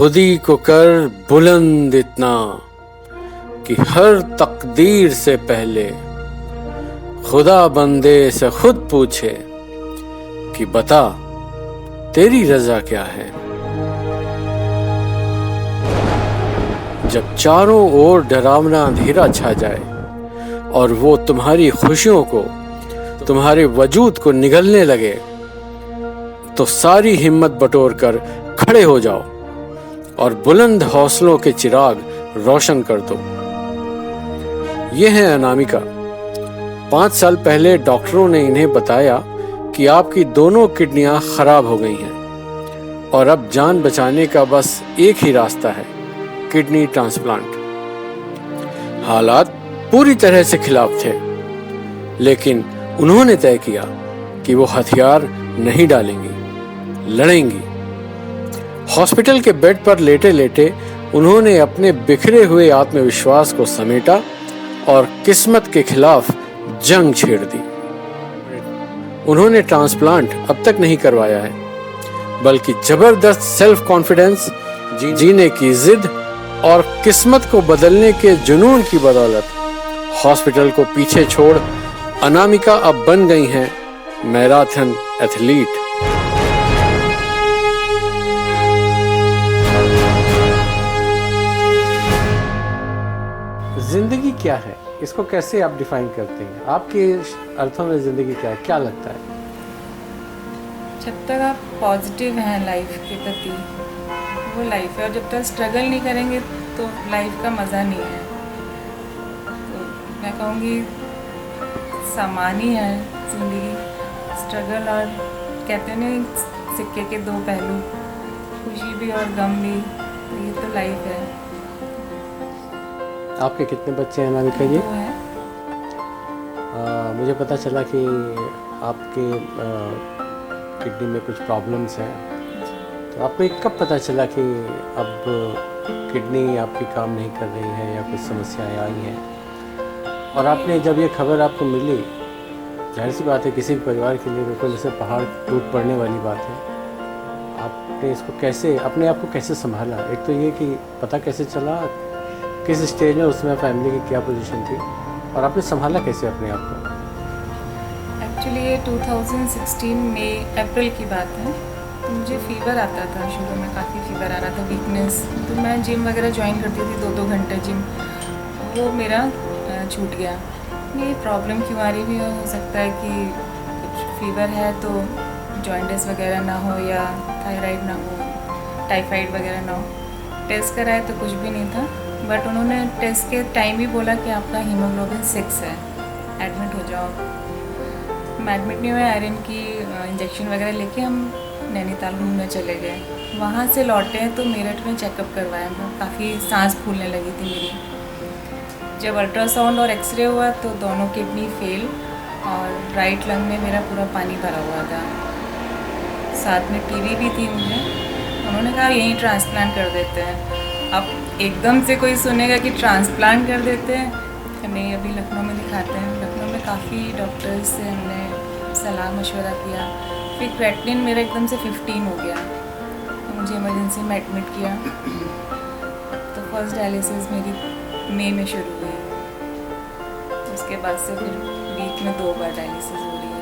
खुदी को कर बुलंद इतना कि हर तकदीर से पहले खुदा बंदे से खुद पूछे कि बता तेरी रजा क्या है। जब चारों ओर डरावना अंधेरा छा जाए और वो तुम्हारी खुशियों को, तुम्हारे वजूद को निगलने लगे, तो सारी हिम्मत बटोर कर खड़े हो जाओ और बुलंद हौसलों के चिराग रोशन कर दो। ये है अनामिका। 5 साल पहले डॉक्टरों ने इन्हें बताया कि आपकी दोनों किडनियां खराब हो गई हैं और अब जान बचाने का बस एक ही रास्ता है, किडनी ट्रांसप्लांट। हालात पूरी तरह से खिलाफ थे, लेकिन उन्होंने तय किया कि वो हथियार नहीं डालेंगी, लड़ेंगी। हॉस्पिटल के बेड पर लेटे लेटे उन्होंने अपने बिखरे हुए आत्मविश्वास को समेटा और किस्मत के खिलाफ जंग छेड़ दी। उन्होंने ट्रांसप्लांट अब तक नहीं करवाया है, बल्कि जबरदस्त सेल्फ कॉन्फिडेंस, जीने की जिद और किस्मत को बदलने के जुनून की बदौलत हॉस्पिटल को पीछे छोड़ अनामिका अब बन गई हैं मैराथन एथलीट। जिंदगी क्या है, इसको कैसे आप डिफाइन करते हैं? आपके अर्थों में जिंदगी क्या है, क्या लगता है? जब तक आप पॉजिटिव हैं लाइफ के प्रति, वो लाइफ है। और जब तक स्ट्रगल नहीं करेंगे तो लाइफ का मज़ा नहीं है। तो मैं कहूँगी समान ही है ज़िंदगी, स्ट्रगल और कहते नहीं सिक्के के दो पहलू, खुशी भी और गम भी। तो ये तो लाइफ है। आपके कितने बच्चे हैं अनामिका जी? 2 हैं। मुझे पता चला कि आपके किडनी में कुछ प्रॉब्लम्स हैं, तो आपको कब पता चला कि अब किडनी आपकी काम नहीं कर रही है या कुछ समस्याएं आई हैं? और आपने जब ये खबर आपको मिली, जाहिर सी बात है किसी भी परिवार के लिए बिल्कुल जैसे पहाड़ टूट पड़ने वाली बात है। आपने इसको कैसे, अपने आप को कैसे संभाला? एक तो ये कि पता कैसे चला, किस स्टेज में उसमें फैमिली की क्या पोजीशन थी, और आपने संभाला कैसे अपने आप को? एक्चुअली ये 2016 में अप्रैल की बात है। तो मुझे फ़ीवर आता था, शुरू में काफ़ी फ़ीवर आ रहा था, वीकनेस। तो मैं जिम वगैरह ज्वाइन करती थी, 2-2 घंटे जिम, वो मेरा छूट गया। ये प्रॉब्लम क्यों आ रही भी हो सकता है कि कुछ फ़ीवर है तो जॉइंटिस वगैरह ना हो या थायराइड ना हो, टाइफाइड वगैरह ना हो। टेस्ट कराए तो कुछ भी नहीं था, बट उन्होंने टेस्ट के टाइम ही बोला कि आपका हीमोग्लोबिन 6 है, एडमिट हो जाओ। मैं एडमिट नहीं हुए, आयरन की इंजेक्शन वगैरह लेके हम नैनीताल घूमने चले गए। वहाँ से लौटे हैं तो मेरठ में चेकअप करवाया। काफ़ी सांस फूलने लगी थी मेरी। जब अल्ट्रासाउंड और एक्सरे हुआ तो दोनों किडनी फेल और राइट लंग में मेरा पूरा पानी भरा हुआ था। साथ में टीबी भी थी मुझे। उन्होंने कहा यहीं ट्रांसप्लांट कर देते हैं। अब एकदम से कोई सुनेगा कि ट्रांसप्लांट कर देते हैं, नहीं, अभी लखनऊ में दिखाते हैं। लखनऊ में काफ़ी डॉक्टर्स से हमने सलाह मशवरा किया। फिर क्रेटिनिन मेरा एकदम से 15 हो गया, तो मुझे इमरजेंसी में एडमिट किया। तो फर्स्ट डायलिसिस मेरी मई में शुरू हुई। तो उसके बाद से फिर वीक में 2 बार डायलिसिस हो रही है।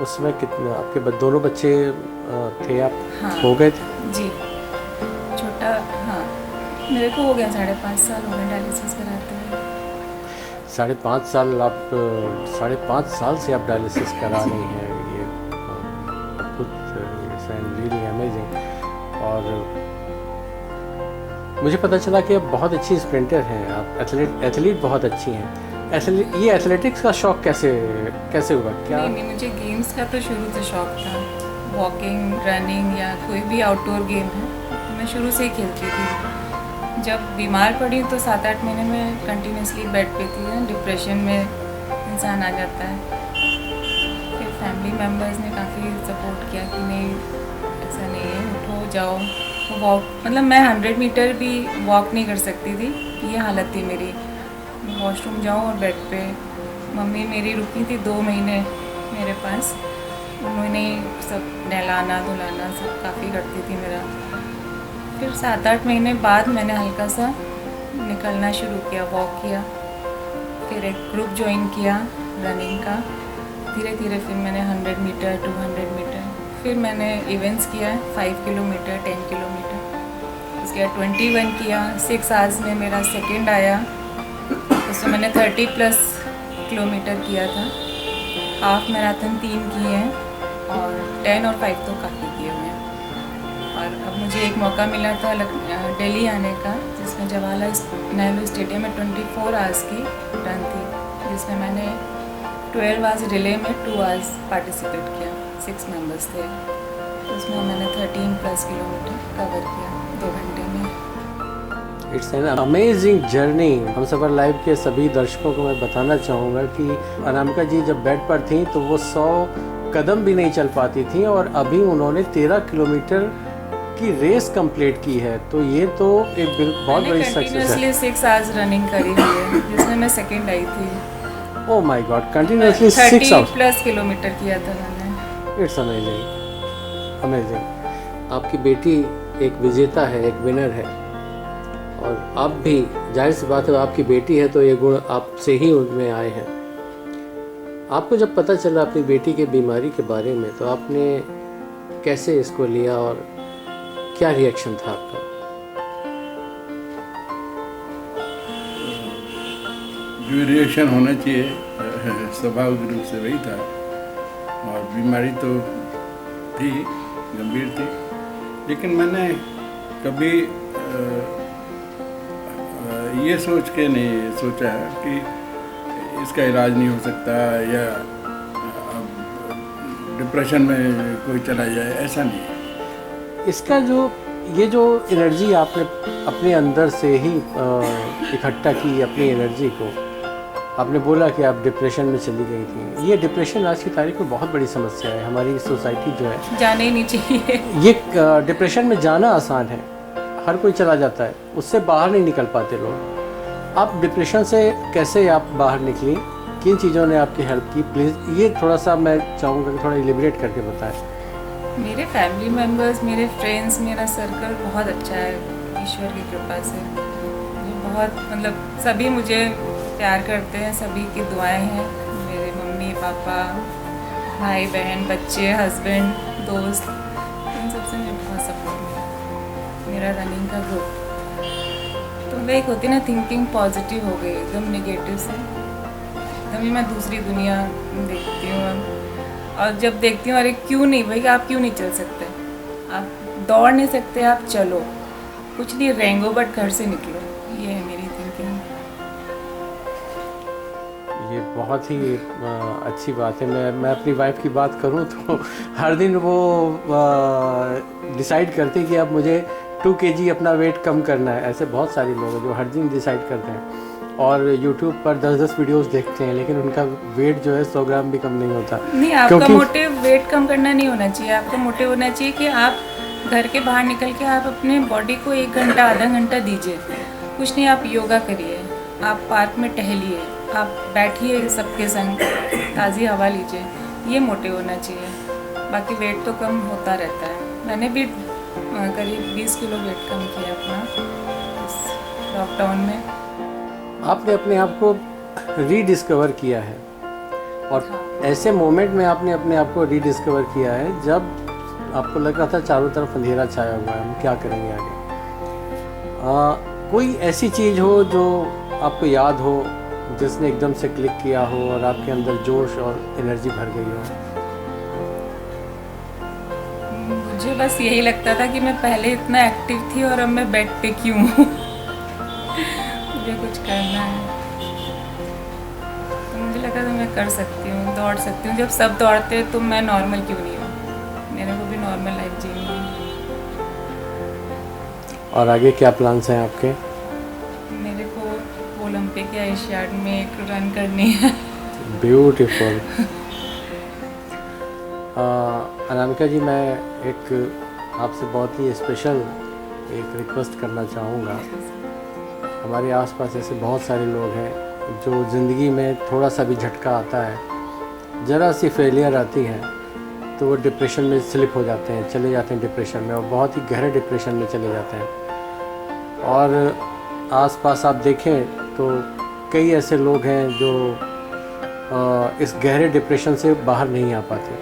उसमें कितने आपके दोनों बच्चे थे? आप हाँ, हो गए थे? जी, छोटा, हाँ, मेरे को हो गया 5.5 साल हो गए डायलिसिस कराते हुए। 5.5 साल? आप 5.5 साल से आप डायलिसिस करा रही हैं, ये अद्भुत, रियली अमेजिंग। और मुझे पता चला कि आप बहुत अच्छी स्प्रिंटर हैं, आप एथलीट बहुत अच्छी हैं। ये एथलेटिक्स का शौक कैसे हुआ? क्या? नहीं, मुझे गेम्स का तो शुरू से शौक था। वॉकिंग, रनिंग या कोई भी आउटडोर गेम है तो मैं शुरू से ही खेलती थी। जब बीमार पड़ी तो 7-8 महीने में कंटिन्यूसली बेड पे थी। डिप्रेशन में इंसान आ जाता है। फिर फैमिली मेम्बर्स ने काफ़ी सपोर्ट किया कि नहीं, ऐसा नहीं है, उठो जाओ वॉक। मतलब मैं 100 मीटर भी वॉक नहीं कर सकती थी, ये हालत थी मेरी। वॉशरूम जाऊँ और बेड पे। मम्मी मेरी रुकी थी 2 महीने मेरे पास। उन्होंने सब नहलाना धुलाना सब काफ़ी करती थी मेरा। फिर 7-8 महीने बाद मैंने हल्का सा निकलना शुरू किया, वॉक किया, फिर एक ग्रुप ज्वाइन किया रनिंग का। धीरे धीरे फिर मैंने 100 मीटर 200 मीटर, फिर मैंने इवेंट्स किया 5 किलोमीटर 10 किलोमीटर, उसके बाद 21 किया। 6 आवर्स में मेरा सेकंड आया, उसमें मैंने 30+ किलोमीटर किया था। हाफ मैराथन 3 किए हैं और 10 और 5 तो काफ़ी किए हुए हैं। और अब मुझे एक मौका मिला था दिल्ली आने का, जिसमें जवाहरलाल नेहरू स्टेडियम में 24 आवर्स की रन थी, जिसमें मैंने 12 आवर्स रिले में 2 आवर्स पार्टिसिपेट किया। 6 मेंबर्स थे, उसमें मैंने 13+ किलोमीटर कवर किया 2 घंटे में। It's an amazing journey. हम सफ़र लाइव के सभी दर्शकों को मैं बताना चाहूँगा कि अनामिका जी जब बेड पर थीं तो वो 100 कदम भी नहीं चल पाती थी, और अभी उन्होंने 13 किलोमीटर की रेस कंप्लीट की है। तो ये तो एक बहुत बड़ी सक्सेस है। 6 आवर्स रनिंग करी हुई है, जिसमें मैं सेकंड आई थी। Oh my God, continuously 6 hours 30+ kilometre किया था मैंने। It's amazing, amazing. आपकी बेटी एक विजेता है, एक विनर है, और आप भी, जाहिर सी बात है आपकी बेटी है तो ये गुण आपसे ही उनमें आए हैं। आपको जब पता चला अपनी बेटी की बीमारी के बारे में तो आपने कैसे इसको लिया और क्या रिएक्शन था आपका? जो रिएक्शन होना चाहिए स्वाभाविक रूप से वही था, और बीमारी तो थी, गंभीर थी, लेकिन मैंने कभी ये सोच के नहीं सोचा कि इसका इलाज नहीं हो सकता या डिप्रेशन में कोई चला जाए, ऐसा नहीं है। इसका ये जो एनर्जी आपने अपने अंदर से ही इकट्ठा की, अपनी एनर्जी को, आपने बोला कि आप डिप्रेशन में चली गई थी। ये डिप्रेशन आज की तारीख में बहुत बड़ी समस्या है। हमारी सोसाइटी जो है, जाने ही नहीं चाहिए। ये डिप्रेशन में जाना आसान है, हर कोई चला जाता है, उससे बाहर नहीं निकल पाते लोग। आप डिप्रेशन से कैसे आप बाहर निकली, किन चीज़ों ने आपकी हेल्प की, प्लीज़ ये थोड़ा सा मैं चाहूँगा कि थोड़ा इलिबरेट करके बताएं। मेरे फैमिली मेम्बर्स, मेरे फ्रेंड्स, मेरा सर्कल बहुत अच्छा है ईश्वर की कृपा से। मुझे बहुत, मतलब सभी मुझे प्यार करते हैं, सभी की दुआएं हैं। मेरे मम्मी पापा, भाई बहन, बच्चे, हस्बैंड, दोस्त, इन सबसे मुझे बहुत सपोर्ट मिला। मेरा रनिंग का ग्रुप, तो मैं एक होती ना थिंकिंग पॉजिटिव हो गई, एकदम नेगेटिव से तभी मैं दूसरी दुनिया देखती हूँ अब। और जब देखती हूँ, अरे क्यों नहीं भाई, आप क्यों नहीं चल सकते, आप दौड़ नहीं सकते, आप चलो, कुछ नहीं रेंगो बट घर से निकलो। ये है मेरी थिंकिंग। ये बहुत ही अच्छी बात है। मैं अपनी वाइफ की बात करूं तो हर दिन वो डिसाइड करती कि अब मुझे 2 kg अपना वेट कम करना है। ऐसे बहुत सारे लोग हैं जो हर दिन डिसाइड करते हैं और YouTube पर 10-10 वीडियोस देखते हैं, लेकिन उनका वेट जो है 100 ग्राम भी कम नहीं होता। नहीं, आपका मोटिव वेट कम करना नहीं होना चाहिए। आपका मोटिव होना चाहिए कि आप घर के बाहर निकल के आप अपने बॉडी को 1 घंटा आधा घंटा दीजिए। कुछ नहीं, आप योगा करिए, आप पार्क में टहलिए, आप बैठिए सबके संग, ताज़ी हवा लीजिए, ये मोटिव होना चाहिए। बाकी वेट तो कम होता रहता है। मैंने भी करीब 20 किलो वेट कम किया अपना इस लॉकडाउन में। आपने अपने आप को रीडिस्कवर किया है, और ऐसे मोमेंट में आपने अपने आप को रीडिस्कवर किया है जब आपको लग रहा था चारों तरफ अंधेरा छाया हुआ है, हम क्या करेंगे आगे। कोई ऐसी चीज़ हो जो आपको याद हो, जिसने एकदम से क्लिक किया हो और आपके अंदर जोश और एनर्जी भर गई हो? मुझे बस यही लगता था कि मैं पहले इतना एक्टिव थी और अब मैं बेड पे क्यों हूँ। मुझे कुछ करना है, तो मुझे लगा था मैं कर सकती हूँ, दौड़ सकती हूँ। जब सब दौड़ते हैं तो मैं नॉर्मल क्यों नहीं हूँ, मेरे को भी नॉर्मल लाइफ जीनी है। और आगे क्या प्लान्स हैं आपके? मेरे को ओलंपिक या एशियाड में एक रन करनी है। ब्यूटीफुल। अनामिका जी, मैं एक आपसे बहुत ही स्पेशल एक रिक्वेस्ट करना चाहूँगा। हमारे आसपास ऐसे बहुत सारे लोग हैं जो ज़िंदगी में थोड़ा सा भी झटका आता है, ज़रा सी फेलियर आती है तो तो वो डिप्रेशन में स्लिप हो जाते हैं, चले जाते हैं डिप्रेशन में, और बहुत ही गहरे डिप्रेशन में चले जाते हैं। और आसपास आप देखें तो कई ऐसे लोग हैं जो इस गहरे डिप्रेशन से बाहर नहीं आ पाते,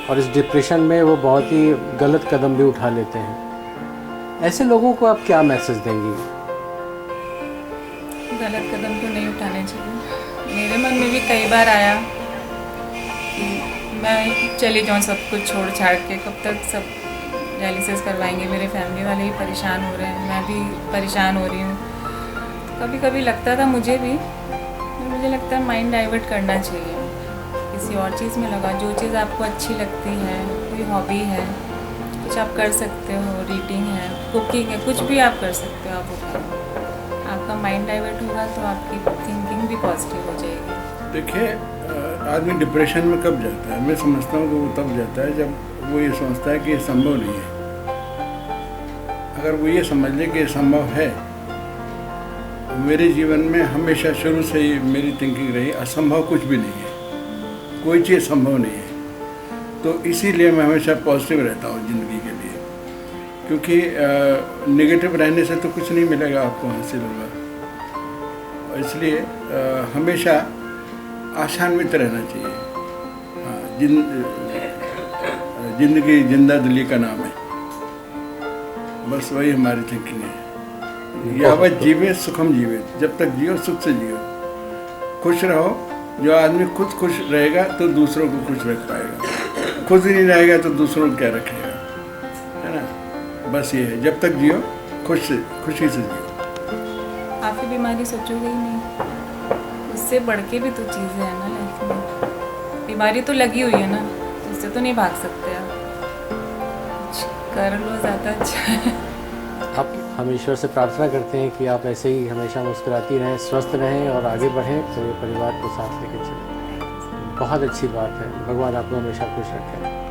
और इस डिप्रेशन में वो बहुत ही गलत कदम भी उठा लेते हैं। ऐसे लोगों को आप क्या मैसेज देंगी? गलत कदम तो नहीं उठाने चाहिए। मेरे मन में भी कई बार आया कि मैं चली जाऊँ सब कुछ छोड़ छाड़ के, कब तक सब डायलिसिस करवाएंगे, मेरे फैमिली वाले ही परेशान हो रहे हैं, मैं भी परेशान हो रही हूँ। कभी कभी लगता था मुझे भी, मुझे लगता है माइंड डाइवर्ट करना चाहिए, किसी और चीज़ में लगा। जो चीज़ आपको अच्छी लगती है, कोई हॉबी है, कुछ आप कर सकते हो, रीडिंग है, कुकिंग है, कुछ भी आप कर सकते हो, आप वो करो। आपका माइंड डाइवर्ट होगा तो आपकी थिंकिंग भी पॉजिटिव हो जाएगी। देखिए, आदमी डिप्रेशन में कब जाता है? मैं समझता हूँ कि वो तब जाता है जब वो ये सोचता है कि ये संभव नहीं है। अगर वो ये समझ ले कि ये संभव है, मेरे जीवन में हमेशा शुरू से ही मेरी थिंकिंग रही असंभव कुछ भी नहीं है, कोई चीज़ संभव नहीं है। तो इसीलिए मैं हमेशा पॉजिटिव रहता हूँ ज़िंदगी के लिए, क्योंकि नेगेटिव रहने से तो कुछ नहीं मिलेगा आपको, हासिल होगा। इसलिए हमेशा आशान्वित रहना चाहिए। हाँ, जिंदगी जिंदा दिली का नाम है, बस वही हमारी थिंकिंग है। यावत जीवे सुखम जीवे, जब तक जियो सुख से जियो, खुश रहो। जो आदमी खुद खुश रहेगा तो दूसरों को खुश रख पाएगा, खुद ही नहीं रहेगा तो दूसरों को क्या रखेगा, है ना। बस ये है, जब तक जियो खुशी से जियो। आपकी बीमारी सोचोगे ही नहीं, उससे बढ़ के भी तो चीज़ें हैं ना लाइफ में। बीमारी तो लगी हुई है ना, तो उससे तो नहीं भाग सकते आप, कुछ कर लो ज़्यादा अच्छा है। आप हम ईश्वर से प्रार्थना करते हैं कि आप ऐसे ही हमेशा मुस्कुराती रहें, स्वस्थ रहें और आगे बढ़ें, पूरे परिवार को साथ लेकर चलें। बहुत अच्छी बात है, भगवान आपको हमेशा खुश रखें।